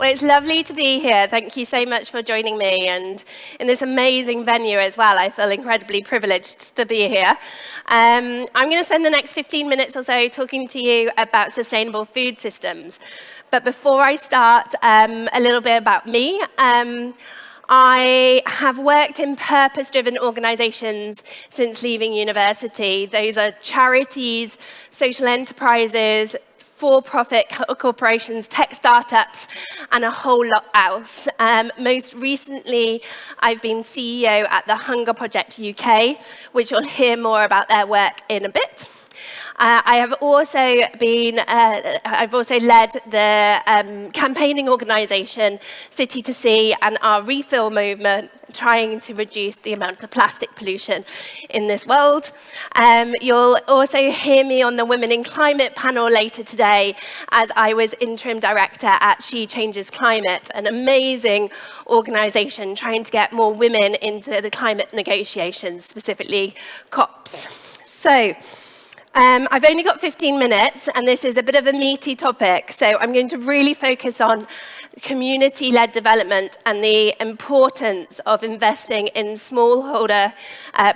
Well, it's lovely to be here. Thank you so much for joining me, and in this amazing venue as well. I feel incredibly privileged to be here. I'm going to spend the next 15 minutes or so talking to you about sustainable food systems. But before I start, a little bit about me. I have worked in purpose-driven organisations since leaving university. Those are charities, social enterprises, for-profit corporations, tech startups, and a whole lot else. Most recently, I've been CEO at the Hunger Project UK, which you'll hear more about their work in a bit. I've also led the campaigning organisation City to Sea and our refill movement, trying to reduce the amount of plastic pollution in this world. You'll also hear me on the Women in Climate panel later today, as I was interim director at She Changes Climate, an amazing organisation trying to get more women into the climate negotiations, specifically COPs. So, I've only got 15 minutes, and this is a bit of a meaty topic, so I'm going to really focus on community-led development and the importance of investing in smallholder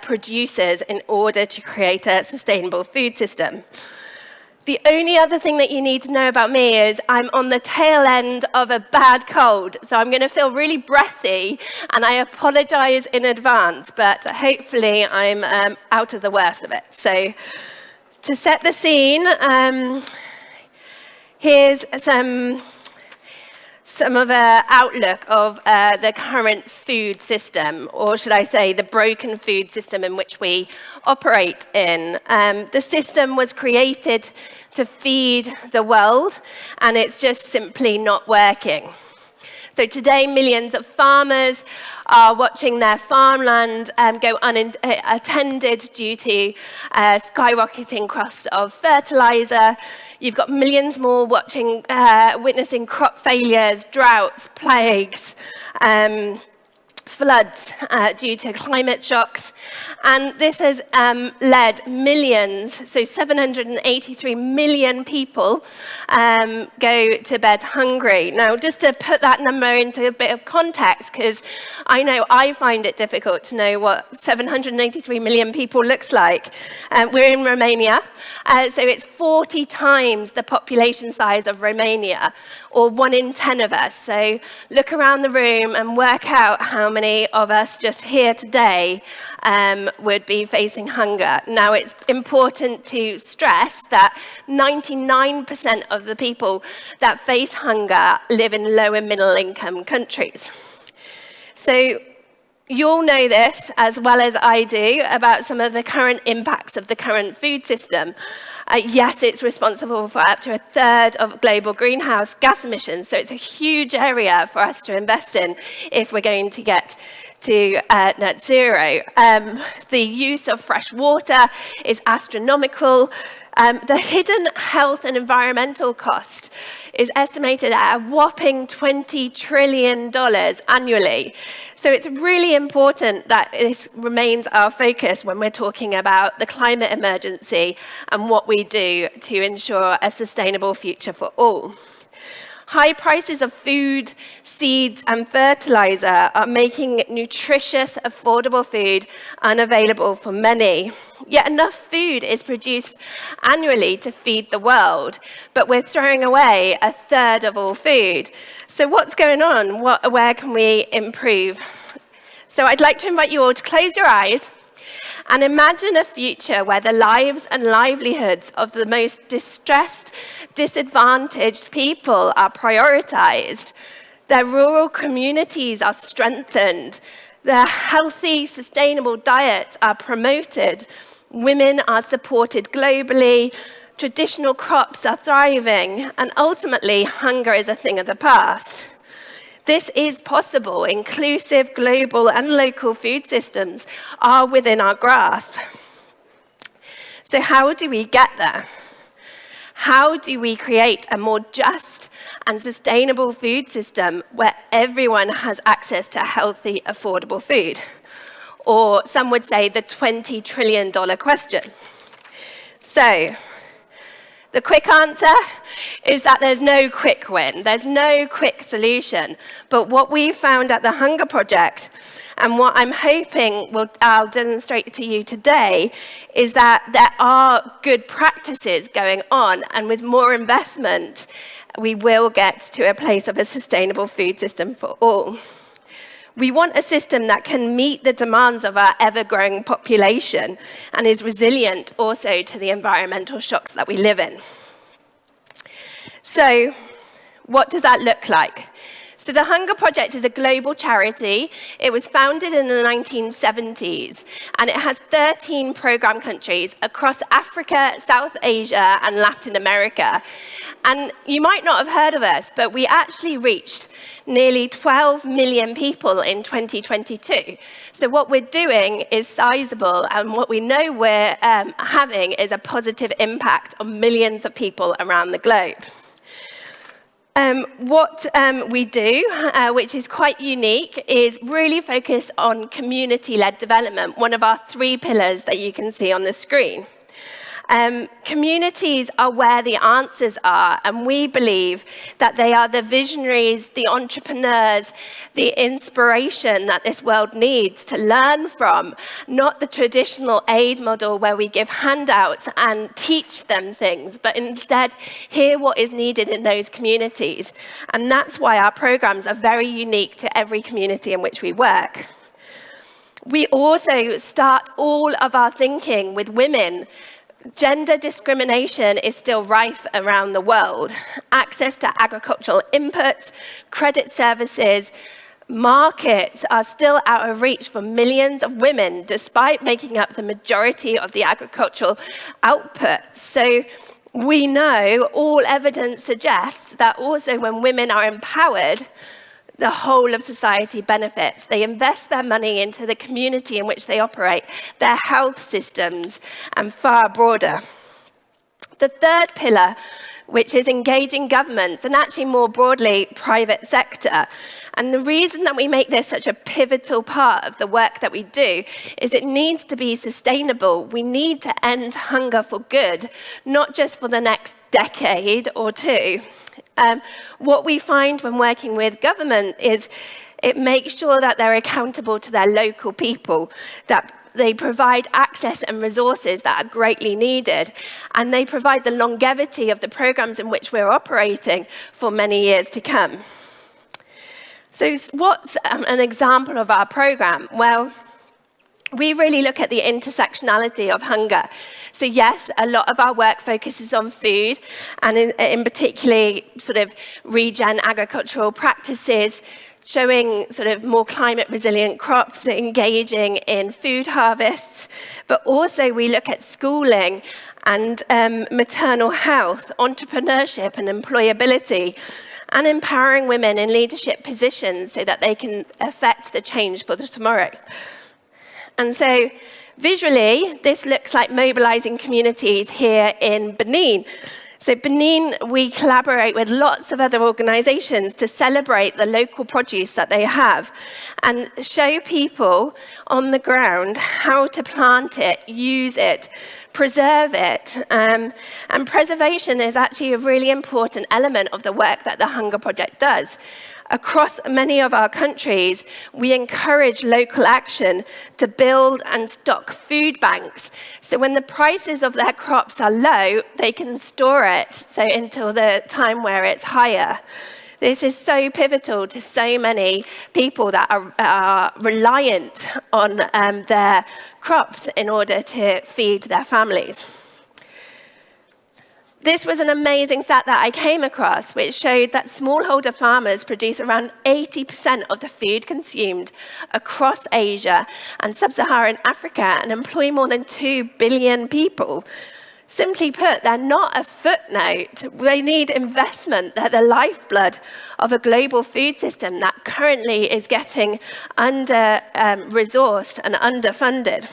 producers in order to create a sustainable food system. The only other thing that you need to know about me is I'm on the tail end of a bad cold, so I'm going to feel really breathy, and I apologise in advance, but hopefully I'm out of the worst of it. So, to set the scene, here's some of an outlook of the current food system, or should I say the broken food system in which we operate in. The system was created to feed the world, and it's just simply not working. So today, millions of farmers are watching their farmland go unattended due to skyrocketing cost of fertilizer. You've got millions more witnessing crop failures, droughts, plagues, floods due to climate shocks. And this has led millions, so 783 million people go to bed hungry. Now, just to put that number into a bit of context, because I know I find it difficult to know what 783 million people looks like. We're in Romania, so it's 40 times the population size of Romania, or 1 in 10 of us. So look around the room and work out how many of us just here today would be facing hunger. Now, it's important to stress that 99% of the people that face hunger live in low and middle income countries. So you'll know this as well as I do about some of the current impacts of the current food system. Yes, it's responsible for up to 1/3 of global greenhouse gas emissions, so it's a huge area for us to invest in if we're going to get to net zero. The use of fresh water is astronomical. The hidden health and environmental cost is estimated at a whopping $20 trillion annually. So it's really important that this remains our focus when we're talking about the climate emergency and what we do to ensure a sustainable future for all. High prices of food, seeds, and fertilizer are making nutritious, affordable food unavailable for many. Yet enough food is produced annually to feed the world, but we're throwing away 1/3 of all food. So what's going on? Where can we improve? So I'd like to invite you all to close your eyes and imagine a future where the lives and livelihoods of the most distressed, disadvantaged people are prioritized. Their rural communities are strengthened. Their healthy, sustainable diets are promoted. Women are supported globally. Traditional crops are thriving. And ultimately, hunger is a thing of the past. This is possible. Inclusive, global, and local food systems are within our grasp. So how do we get there? How do we create a more just and sustainable food system where everyone has access to healthy, affordable food? Or some would say the $20 trillion question. So The quick answer is that there's no quick win. There's no quick solution. But what we found at the Hunger Project, and what I'm hoping I'll demonstrate to you today, is that there are good practices going on, and with more investment, we will get to a place of a sustainable food system for all. We want a system that can meet the demands of our ever-growing population and is resilient also to the environmental shocks that we live in. So, what does that look like? So the Hunger Project is a global charity. It was founded in the 1970s, and it has 13 program countries across Africa, South Asia, and Latin America. And you might not have heard of us, but we actually reached nearly 12 million people in 2022. So what we're doing is sizable, and what we know we're having is a positive impact on millions of people around the globe. What we do, which is quite unique, is really focus on community-led development, one of our 3 pillars that you can see on the screen. Communities are where the answers are, and we believe that they are the visionaries, the entrepreneurs, the inspiration that this world needs to learn from, not the traditional aid model where we give handouts and teach them things, but instead hear what is needed in those communities. And that's why our programs are very unique to every community in which we work. We also start all of our thinking with women. Gender discrimination is still rife around the world. Access to agricultural inputs, credit services, markets are still out of reach for millions of women, despite making up the majority of the agricultural output. So we know all evidence suggests that also when women are empowered, the whole of society benefits. They invest their money into the community in which they operate, their health systems, and far broader. The 3rd pillar, which is engaging governments, and actually more broadly, private sector. And the reason that we make this such a pivotal part of the work that we do is it needs to be sustainable. We need to end hunger for good, not just for the next decade or 2. What we find when working with government is it makes sure that they're accountable to their local people, that they provide access and resources that are greatly needed, and they provide the longevity of the programs in which we're operating for many years to come. So what's an example of our program? Well, we really look at the intersectionality of hunger. So yes, a lot of our work focuses on food, and in particular sort of regen agricultural practices, showing sort of more climate resilient crops, engaging in food harvests, but also we look at schooling and maternal health, entrepreneurship and employability, and empowering women in leadership positions so that they can affect the change for the tomorrow. And so visually, this looks like mobilizing communities here in Benin. So Benin, we collaborate with lots of other organizations to celebrate the local produce that they have and show people on the ground how to plant it, use it, preserve it. And preservation is actually a really important element of the work that the Hunger Project does. Across many of our countries, we encourage local action to build and stock food banks. So when the prices of their crops are low, they can store it until the time where it's higher. This is so pivotal to so many people that are reliant on their crops in order to feed their families. This was an amazing stat that I came across, which showed that smallholder farmers produce around 80% of the food consumed across Asia and sub-Saharan Africa and employ more than 2 billion people. Simply put, they're not a footnote. They need investment. They're the lifeblood of a global food system that currently is getting under-resourced and underfunded.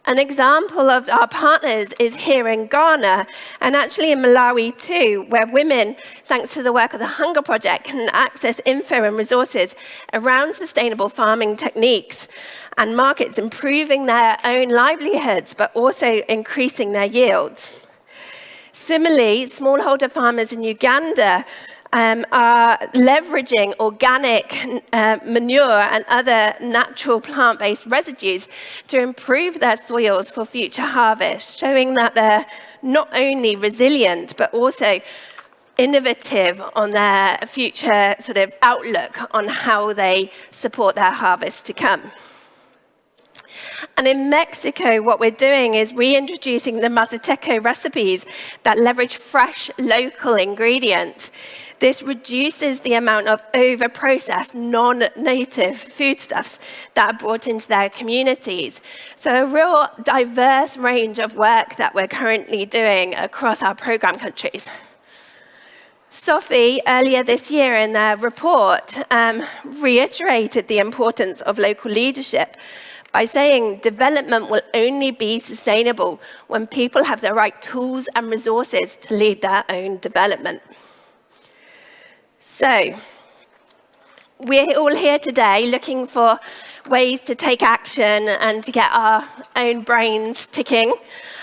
An example of our partners is here in Ghana, and actually in Malawi too, where women, thanks to the work of the Hunger Project, can access info and resources around sustainable farming techniques and markets, improving their own livelihoods, but also increasing their yields. Similarly, smallholder farmers in Uganda are leveraging organic manure and other natural plant-based residues to improve their soils for future harvest, showing that they're not only resilient, but also innovative on their future sort of outlook on how they support their harvest to come. And in Mexico, what we're doing is reintroducing the Mazateco recipes that leverage fresh, local ingredients. This reduces the amount of over-processed, non-native foodstuffs that are brought into their communities. So a real diverse range of work that we're currently doing across our program countries. SOFI, earlier this year in their report, reiterated the importance of local leadership by saying development will only be sustainable when people have the right tools and resources to lead their own development. So, we're all here today looking for ways to take action and to get our own brains ticking.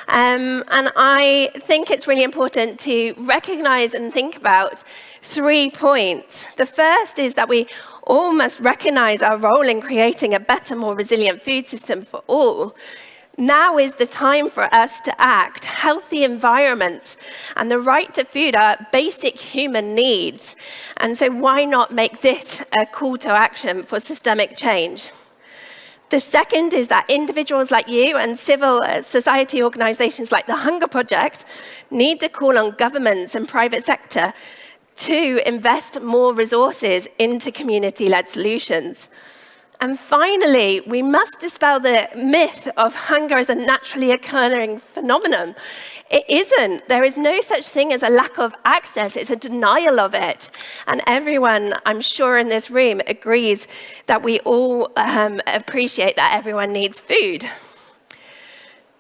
And I think it's really important to recognize and think about 3 points. The first is that we all must recognize our role in creating a better, more resilient food system for all. Now is the time for us to act. Healthy environments and the right to food are basic human needs. And so why not make this a call to action for systemic change? The second is that individuals like you and civil society organizations like the Hunger Project need to call on governments and private sector to invest more resources into community-led solutions. And finally, we must dispel the myth of hunger as a naturally occurring phenomenon. It isn't. There is no such thing as a lack of access. It's a denial of it. And everyone, I'm sure in this room, agrees that we all appreciate that everyone needs food.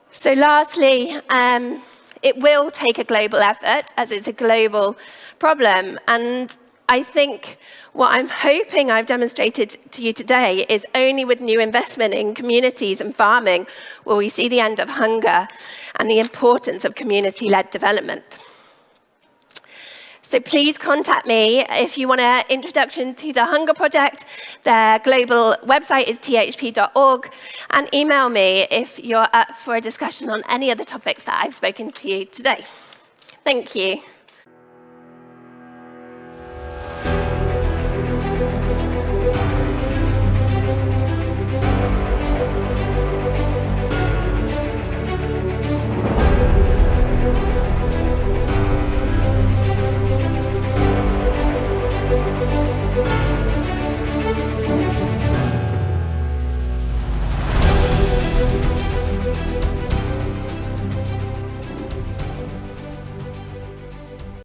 So lastly, it will take a global effort, as it's a global problem. And I think what I'm hoping I've demonstrated to you today is only with new investment in communities and farming will we see the end of hunger and the importance of community-led development. So please contact me if you want an introduction to the Hunger Project. Their global website is thp.org, and email me if you're up for a discussion on any of the topics that I've spoken to you today. Thank you.